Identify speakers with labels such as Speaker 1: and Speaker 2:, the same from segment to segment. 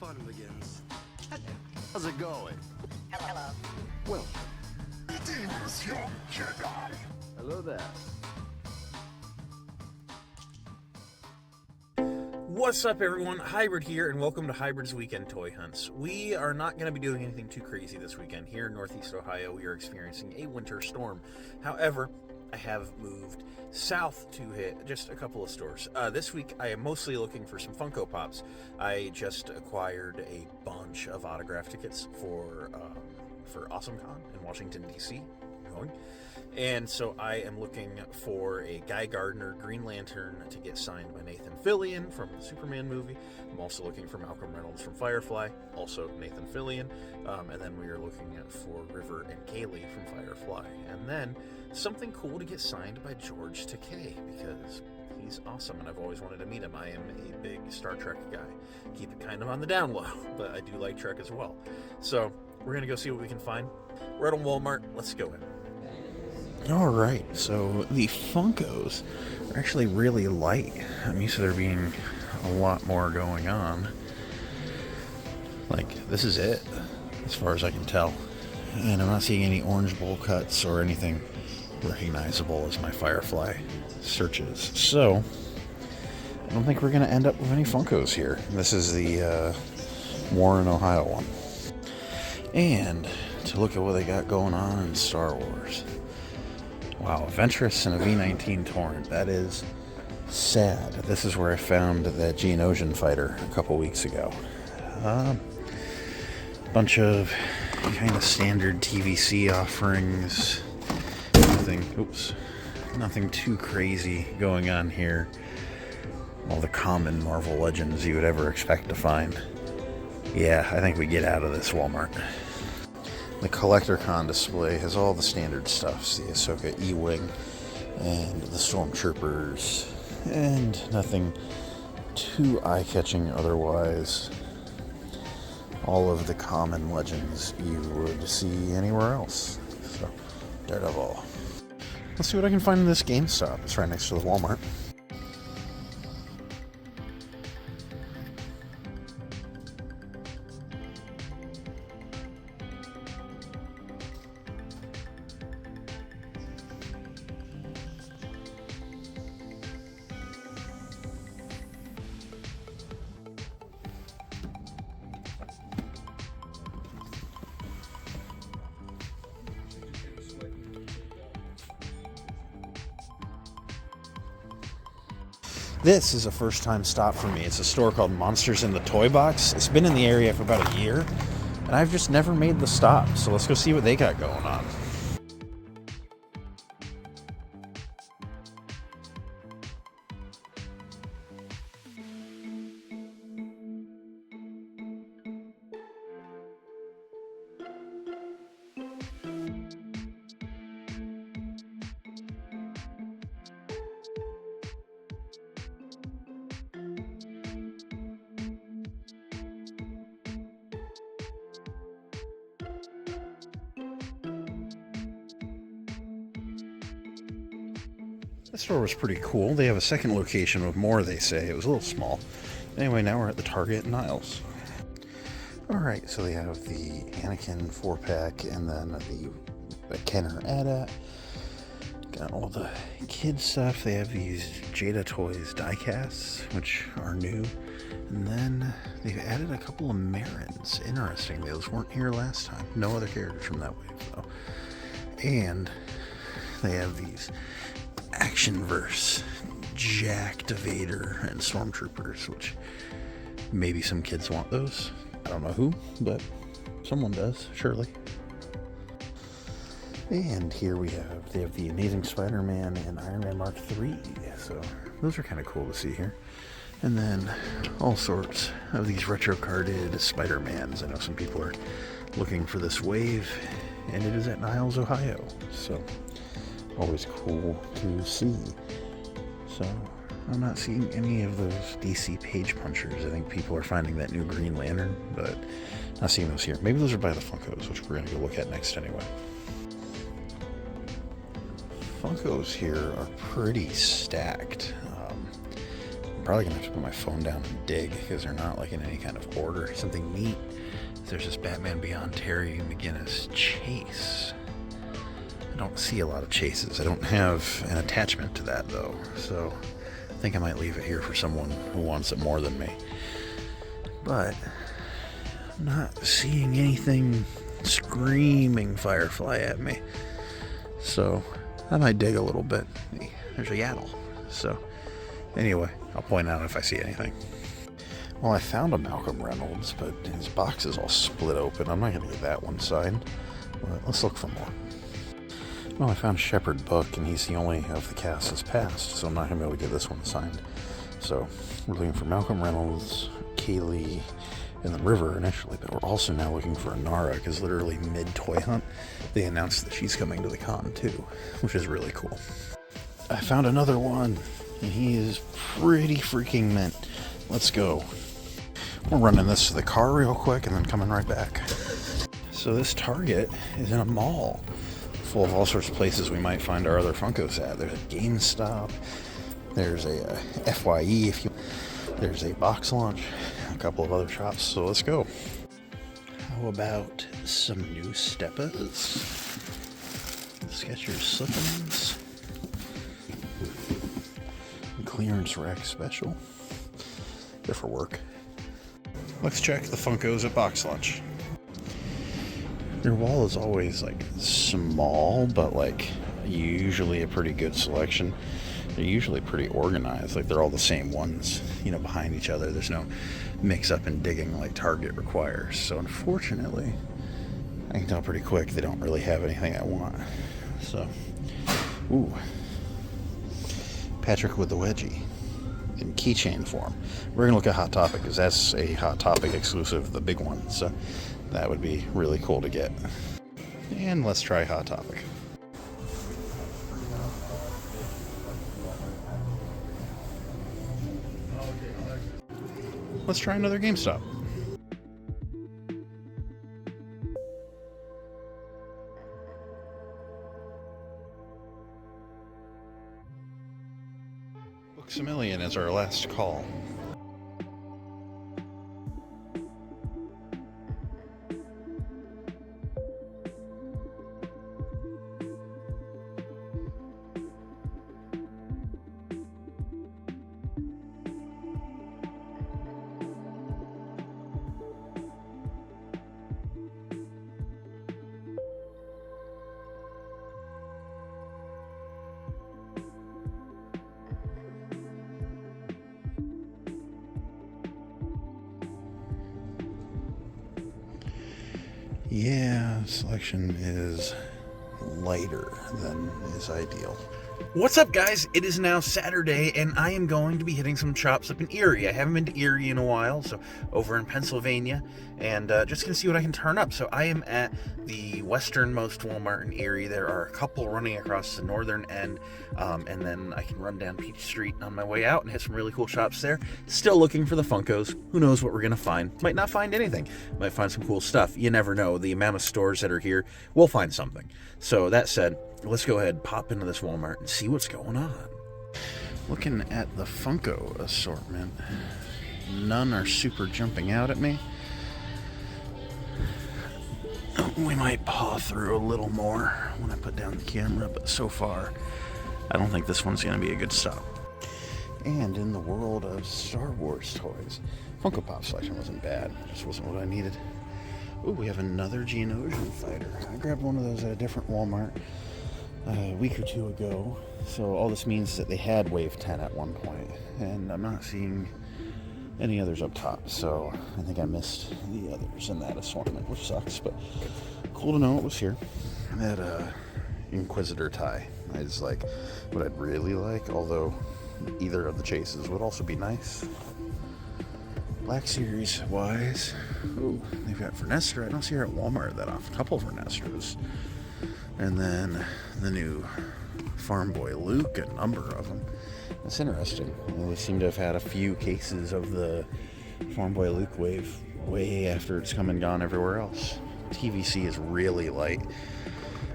Speaker 1: fun begins.
Speaker 2: How's it going?
Speaker 3: Hello.
Speaker 2: Well,
Speaker 4: Greetings, young Jedi.
Speaker 2: hello there.
Speaker 5: What's up, everyone? Hybrid here, and welcome to Hybrid's Weekend Toy Hunts. We are not going to be doing anything too crazy this weekend. Here in Northeast Ohio, we are experiencing a winter storm. However, I have moved south to hit just a couple of stores. This week, I am mostly looking for some Funko Pops. I just acquired a bunch of autograph tickets for AwesomeCon in Washington, D.C. And so I am looking for a Guy Gardner Green Lantern to get signed by Nathan Fillion from the Superman movie. I'm also looking for Malcolm Reynolds from Firefly, also Nathan Fillion. And then we are looking for River and Kaylee from Firefly. And then something cool to get signed by George Takei, because he's awesome and I've always wanted to meet him. I am a big Star Trek guy. Keep it kind of on the down low, but I do like Trek as well. So we're going to go see what we can find. We're at a Walmart. Let's go in. Alright, so the Funkos are actually really light. I'm used to there being a lot more going on. Like, this is it, as far as I can tell. And I'm not seeing any orange bowl cuts or anything recognizable as my Firefly searches. So, I don't think we're going to end up with any Funkos here. This is the Warren, Ohio one. And to look at what they got going on in Star Wars. Wow, Ventress and a V-19 Torrent. That is sad. This is where I found that Geonosian fighter a couple weeks ago. Bunch of kind of standard TVC offerings. Nothing too crazy going on here. All the common Marvel Legends you would ever expect to find. Yeah, I think we get out of this Walmart. The CollectorCon display has all the standard stuffs, the Ahsoka E-Wing and the Stormtroopers, and nothing too eye-catching otherwise. All of the common legends you would see anywhere else. So, Daredevil. Let's see what I can find in this GameStop. It's right next to the Walmart. This is a first-time stop for me. It's a store called Monsters in the Toy Box. It's been in the area for about a year, and I've just never made the stop. So let's go see what they got going on. The store was pretty cool. They have a second location with more, they say. It was a little small. Anyway, now we're at the Target in Niles. Alright, so they have the Anakin 4-pack and then the Kenner AT-AT. Got all the kid stuff. They have these Jada Toys die-casts, which are new. And then they've added a couple of Marins. Interesting, those weren't here last time. No other characters from that wave, though. And they have these Actionverse Jacked Vader and Stormtroopers, which maybe some kids want those. I don't know who, but someone does, surely. And here they have the Amazing Spider-Man and Iron Man Mark III. So those are kind of cool to see here. And then all sorts of these retro-carded Spider-Mans. I know some people are looking for this wave, and it is at Niles, Ohio. So always cool to see. So I'm not seeing any of those DC page punchers. I think people are finding that new Green Lantern, but not seeing those here. Maybe those are by the Funkos, which we're going to go look at next anyway. Funkos here are pretty stacked. probably gonna have to put my phone down and dig because they're not like in any kind of order. Something neat. There's this Batman Beyond Terry McGinnis chase. I don't see a lot of chases. I don't have an attachment to that though, so I think I might leave it here for someone who wants it more than me. But I'm not seeing anything screaming Firefly at me, so I might dig a little bit. There's a Yaddle. So anyway, I'll point out if I see anything. Well, I found a Malcolm Reynolds, but his box is all split open. I'm not going to get that one signed, but let's look for more. Well, I found Shepherd Book, and he's the only of the cast that's passed, so I'm not going to be able to get this one signed. So we're looking for Malcolm Reynolds, Kaylee, and the River initially, but we're also now looking for Inara, because literally mid-toy hunt, they announced that she's coming to the con too, which is really cool. I found another one, and he is pretty freaking mint. Let's go. We're running this to the car real quick and then coming right back. So this Target is in a mall full of all sorts of places we might find our other Funkos at. There's a GameStop, there's a FYE, there's a Box Lunch, a couple of other shops, so let's go. How about some new Steppas? Skechers Slip-ins. Clearance rack special. They're for work. Let's check the Funkos at Box Lunch. Their wall is always like small, but like usually a pretty good selection. They're usually pretty organized, like they're all the same ones, you know, behind each other. There's no mix up and digging like Target requires. So unfortunately, I can tell pretty quick they don't really have anything I want. So, ooh, Patrick with the wedgie in keychain form. We're gonna look at Hot Topic because that's a Hot Topic exclusive, the big one. So that would be really cool to get. And let's try Hot Topic. Let's try another GameStop. Books-A-Million is our last call. Yeah, selection is lighter than is ideal. What's up, guys? It is now Saturday, and I am going to be hitting some shops up in Erie. I haven't been to Erie in a while, so over in Pennsylvania, and just going to see what I can turn up. So I am at the westernmost Walmart in Erie. There are a couple running across the northern end, and then I can run down Peach Street on my way out and hit some really cool shops there. Still looking for the Funkos. Who knows what we're going to find? Might not find anything. Might find some cool stuff. You never know. The amount of stores that are here, we'll find something. So that said, let's go ahead, pop into this Walmart and see what's going on. Looking at the Funko assortment, none are super jumping out at me. We might paw through a little more when I put down the camera, but so far, I don't think this one's going to be a good stop. And in the world of Star Wars toys, Funko Pop selection wasn't bad, just wasn't what I needed. Ooh, we have another Geonosian fighter. I grabbed one of those at a different Walmart a week or two ago. So all this means that they had Wave 10 at one point, and I'm not seeing any others up top. So I think I missed the others in that assortment, which sucks, but cool to know it was here. That Inquisitor tie is like what I'd really like, although either of the chases would also be nice. Black Series wise, ooh, they've got Vernestra. I don't see her at Walmart that often. A couple of Vernestras. And then the new Farm Boy Luke, a number of them. That's interesting. They seem to have had a few cases of the Farm Boy Luke wave way after it's come and gone everywhere else. TVC is really light.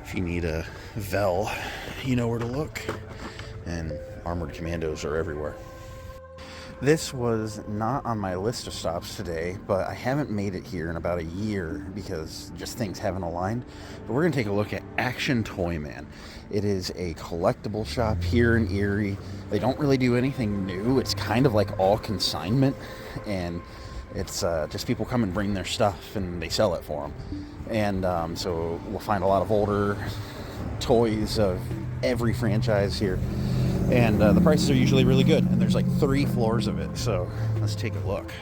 Speaker 5: If you need a Vel, you know where to look. And Armored Commandos are everywhere.
Speaker 1: This was not on my list of stops today, but I haven't made it here in about a year because just things haven't aligned. But we're going to take a look at Action Toyman. It is a collectible shop here in Erie. They don't really do anything new. It's kind of like all consignment, and it's just people come and bring their stuff and they sell it for them. And so we'll find a lot of older toys of every franchise here. And the prices are usually really good, and there's like 3 floors of it, so let's take a look.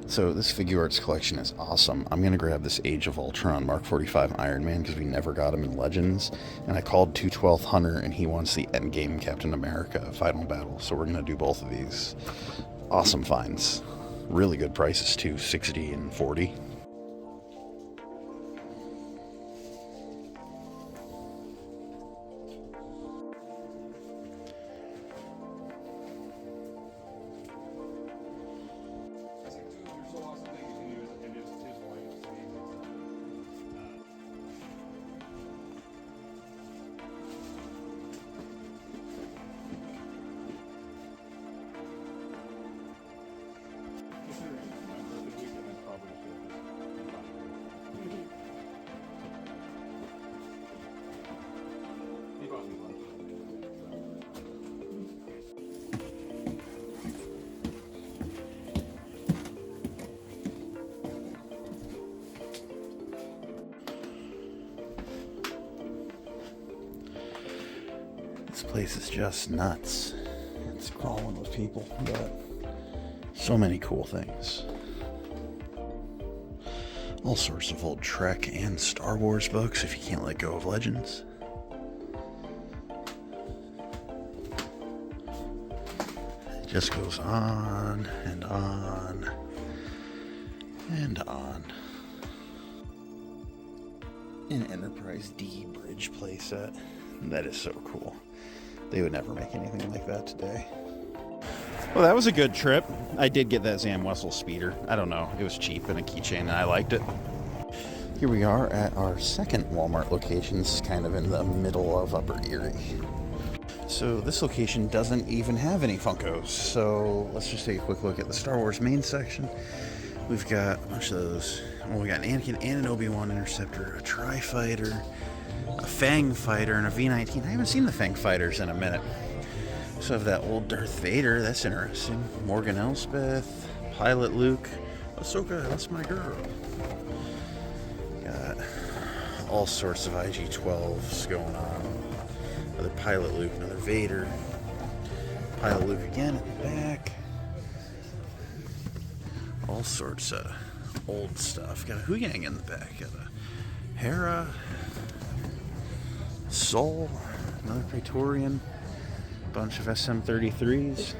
Speaker 1: So this Figure Arts collection is awesome. I'm going to grab this Age of Ultron Mark 45 Iron Man because we never got him in Legends. And I called 212 Hunter and he wants the Endgame Captain America Final Battle. So we're going to do both of these. Awesome finds. Really good prices too, 60 and 40. This place is just nuts. It's crawling with people, but so many cool things. All sorts of old Trek and Star Wars books if you can't let go of Legends. It just goes on and on and on. An Enterprise D bridge playset. That is so cool. They would never make anything like that today. Well, that was a good trip. I did get that Zam Wessel speeder. I don't know. It was cheap and a keychain, and I liked it. Here we are at our second Walmart location. This is kind of in the middle of Upper Erie. So this location doesn't even have any Funkos. So let's just take a quick look at the Star Wars main section. We've got a bunch of those. Well, we got an Anakin and an Obi-Wan Interceptor, a Tri-Fighter, a Fang Fighter, and a V-19. I haven't seen the Fang Fighters in a minute. So I have that old Darth Vader. That's interesting. Morgan Elspeth, Pilot Luke, Ahsoka, that's my girl. Got all sorts of IG-12s going on. Another Pilot Luke, another Vader. Pilot Luke again in the back. All sorts of old stuff. Got a Huyang in the back. Got a Hera, Soul, another Praetorian, bunch of SM-33s.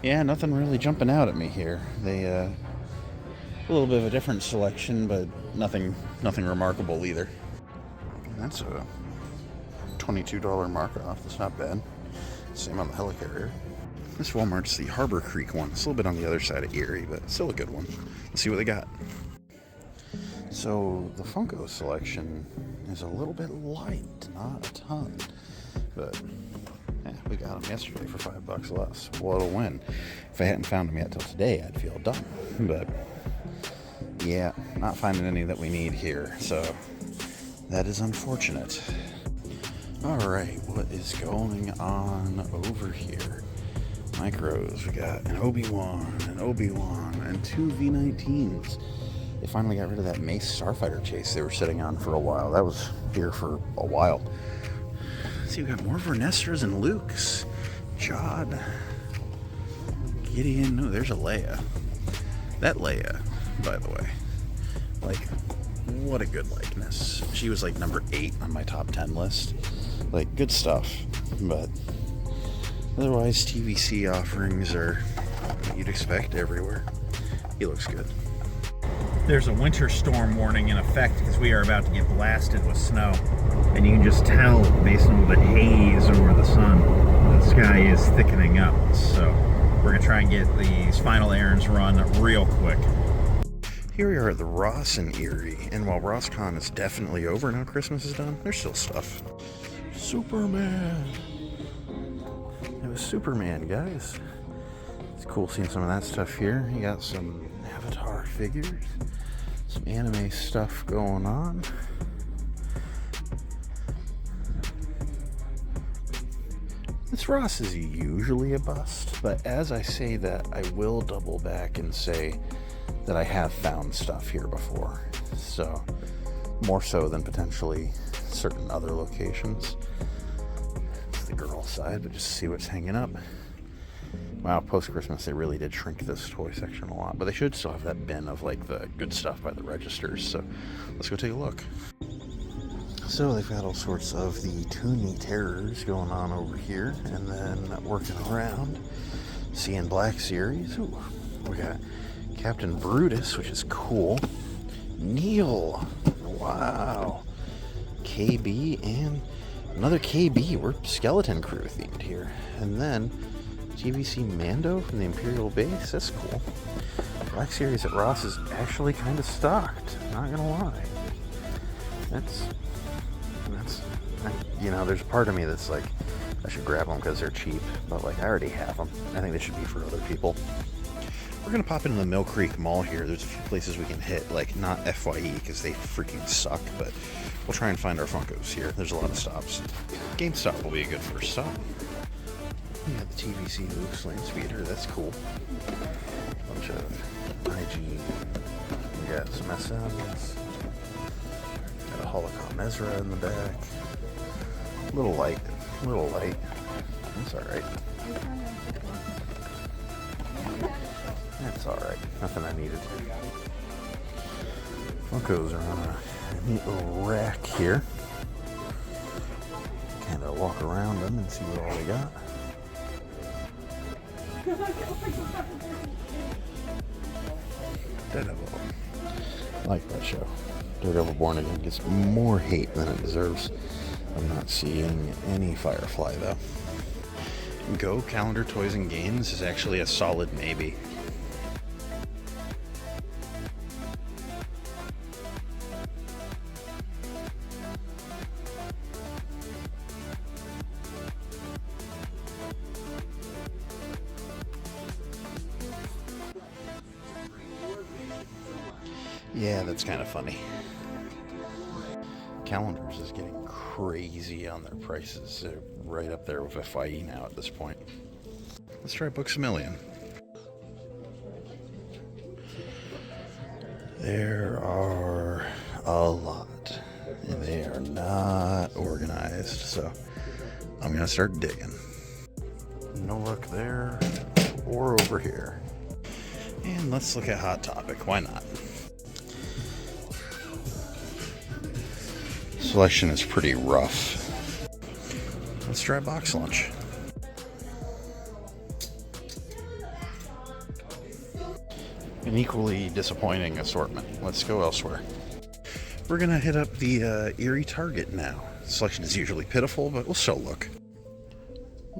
Speaker 1: Yeah, nothing really jumping out at me here. They a little bit of a different selection, but nothing remarkable either. That's a $22 mark-off. That's not bad. Same on the helicarrier. This Walmart's the Harbor Creek one. It's a little bit on the other side of Erie, but still a good one. Let's see what they got. So the Funko selection is a little bit light, not a ton, but yeah, we got them yesterday for $5 less. What a win! If I hadn't found them yet till today, I'd feel dumb. But yeah, not finding any that we need here, so that is unfortunate. All right, what is going on over here? Micros, we got an Obi-Wan, and 2 V-19s. They finally got rid of that Mace Starfighter chase they were sitting on for a while. That was here for a while. See, we got more Vernestras and Lukes. Jod. Gideon. No, there's a Leia. That Leia, by the way. Like, what a good likeness. She was like number 8 on my top 10 list. Like, good stuff. But otherwise, TVC offerings are what you'd expect everywhere. He looks good. There's a winter storm warning in effect because we are about to get blasted with snow. And you can just tell based on the haze over the sun, the sky is thickening up. So we're going to try and get these final errands run real quick. Here we are at the Ross in Erie, and while RossCon is definitely over now Christmas is done, there's still stuff. Superman! It was Superman, guys. It's cool seeing some of that stuff here. You got some Avatar figures, some anime stuff going on. This Ross is usually a bust, but as I say that, I will double back and say that I have found stuff here before. So, more so than potentially certain other locations. It's the girl side, but just see what's hanging up. Wow, post-Christmas they really did shrink this toy section a lot, but they should still have that bin of like the good stuff by the registers, so let's go take a look. So they've got all sorts of the Toony Terrors going on over here, and then working around, seeing Black Series. Ooh, we got Captain Brutus, which is cool. Neil, wow. KB and another KB. We're Skeleton Crew themed here. And then TVC Mando from the Imperial Base. That's cool. Black Series at Ross is actually kind of stocked. Not gonna lie. That's you know, there's a part of me that's like, I should grab them because they're cheap, but like I already have them. I think they should be for other people. We're gonna pop into the Mill Creek Mall here. There's a few places we can hit, like not FYE because they freaking suck, but we'll try and find our Funkos here. There's a lot of stops. GameStop will be a good first stop. We got the TVC Luke's Land Speeder. That's cool. Bunch of IG. We got some SMs. Got a Holocom Ezra in the back. Little light. That's alright. That's alright. Nothing I needed. Funkos are on a neat little rack here. Kind of walk around them and see what all they got. Daredevil. I like that show. Daredevil Born Again gets more hate than it deserves. I'm not seeing any Firefly though. Go Calendar Toys and Games is actually a solid maybe. Yeah, that's kind of funny. Calendars is getting crazy on their prices. They're right up there with FYE now at this point. Let's try Books A Million. There are a lot, and they are not organized, so I'm gonna start digging. No luck there or over here. And let's look at Hot Topic. Why not? Selection is pretty rough. Let's try Box Lunch. An equally disappointing assortment. Let's go elsewhere. We're gonna hit up the Erie Target now. Selection is usually pitiful, but we'll still look.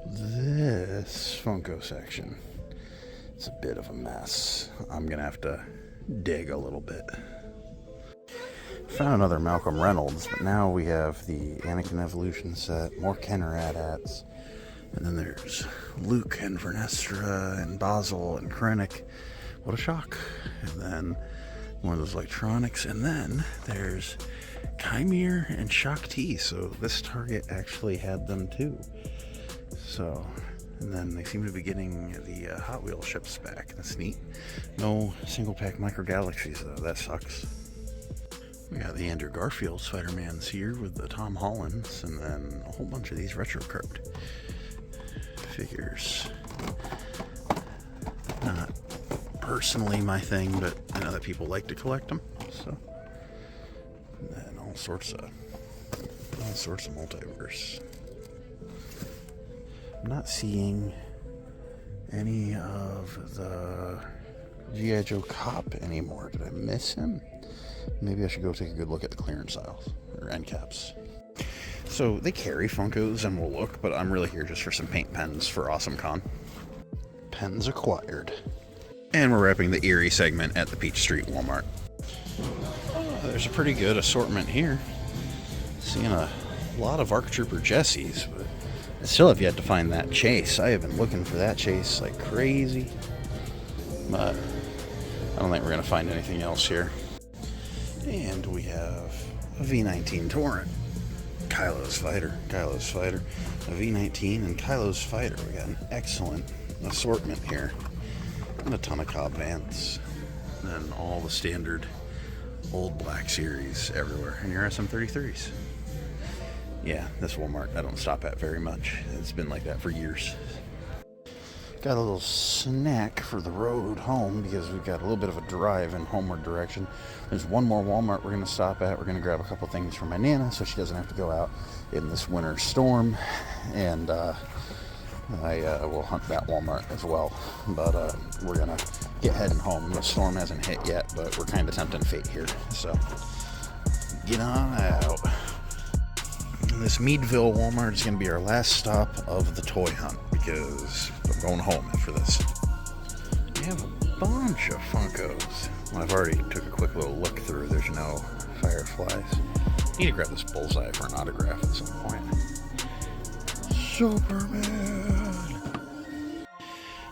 Speaker 1: This Funko section, it's a bit of a mess. I'm gonna have to dig a little bit. Found another Malcolm Reynolds, but now we have the Anakin Evolution set, more Kenner AT-ATs, and then there's Luke and Vernestra and Basil and Krennic. What a shock. And then one of those electronics, and then there's Chimere and Shaak Ti, so this Target actually had them too. So And then they seem to be getting the Hot Wheels ships back. That's neat. No single pack Micro Galaxies though. That sucks. We got the Andrew Garfield Spider-Mans here with the Tom Hollands, and then a whole bunch of these retro card figures. Not personally my thing, but I know that people like to collect them. So, and then all sorts of multiverse. I'm not seeing any of the G.I. Joe Cop anymore. Did I miss him? Maybe I should go take a good look at the clearance aisles or end caps. So they carry Funkos and will look, but I'm really here just for some paint pens for Awesome Con. Pens acquired. And we're wrapping the Erie segment at the Peach Street Walmart. Oh, there's a pretty good assortment here. Seeing a lot of ARC Trooper Jessies, but I still have yet to find that chase. I have been looking for that chase like crazy, but I don't think we're going to find anything else here. And we have a V19 Torrent, Kylo's Fighter, a V19 and Kylo's Fighter. We got an excellent assortment here, and a ton of Cobb Vance, and all the standard old Black Series everywhere, and your SM33s. Yeah, this Walmart I don't stop at very much. It's been like that for years. Got a little snack for the road home because we've got a little bit of a drive in homeward direction. There's one more Walmart we're going to stop at. We're going to grab a couple things for my Nana so she doesn't have to go out in this winter storm. And I will hunt that Walmart as well. But we're going to get heading home. The storm hasn't hit yet, but we're kind of tempting fate here. So get on out. This Meadville Walmart is going to be our last stop of the toy hunt because I'm going home after this. We have a bunch of Funkos. Well, I've already took a quick little look through. There's no Fireflies. Need to grab this Bullseye for an autograph at some point. Superman!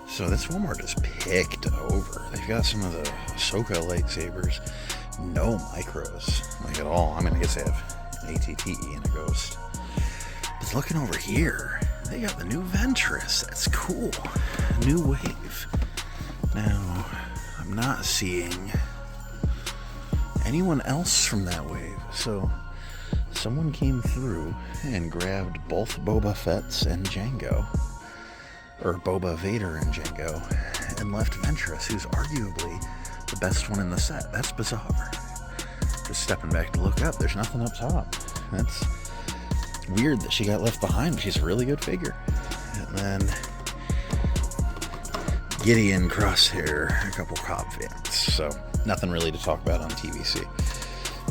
Speaker 1: So this Walmart is picked over. They've got some of the Ahsoka lightsabers. No micros, like at all. I mean, I guess they have an ATTE and a Ghost. But looking over here, they got the new Ventress. That's cool. New wave. Now, I'm not seeing anyone else from that wave. So, someone came through and grabbed both Boba Fett's and Jango, or Boba Vader and Jango, and left Ventress, who's arguably the best one in the set. That's bizarre. Just stepping back to look up, there's nothing up top. That's weird that she got left behind. She's a really good figure. And then Gideon Crosshair, a couple Cobb Vance. So nothing really to talk about on TVC.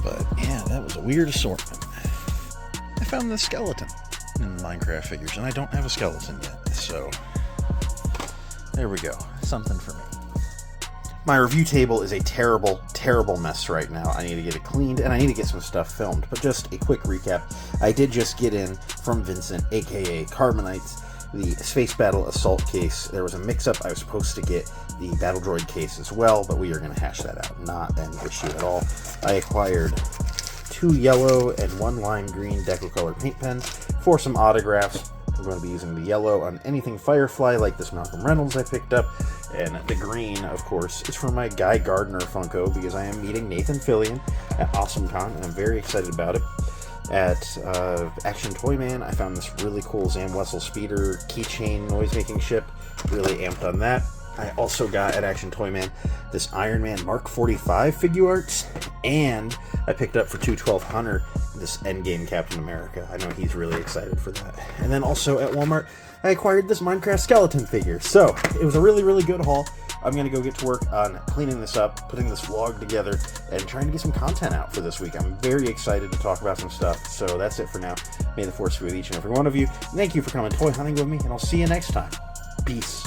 Speaker 1: But yeah, that was a weird assortment. I found the skeleton in Minecraft figures, and I don't have a skeleton yet. So there we go. Something for me. My review table is a terrible, terrible mess right now. I need to get it cleaned, and I need to get some stuff filmed. But just a quick recap. I did just get in from Vincent, aka Carbonites, the Space Battle Assault case. There was a mix-up. I was supposed to get the Battle Droid case as well, but we are going to hash that out. Not an issue at all. I acquired 2 yellow and 1 lime green Deco-Color paint pens for some autographs. I'm going to be using the yellow on anything Firefly, like this Malcolm Reynolds I picked up. And the green, of course, is for my Guy Gardner Funko, because I am meeting Nathan Fillion at AwesomeCon, and I'm very excited about it. At Action Toyman, I found this really cool Zam Wessel Speeder keychain noise-making ship. Really amped on that. I also got at Action Toyman this Iron Man Mark 45 figure arts, and I picked up for 212 Hunter this Endgame Captain America. I know he's really excited for that. And then also at Walmart, I acquired this Minecraft skeleton figure. So it was a really, really good haul. I'm going to go get to work on cleaning this up, putting this vlog together, and trying to get some content out for this week. I'm very excited to talk about some stuff. So that's it for now. May the Force be with each and every one of you. Thank you for coming toy hunting with me, and I'll see you next time. Peace.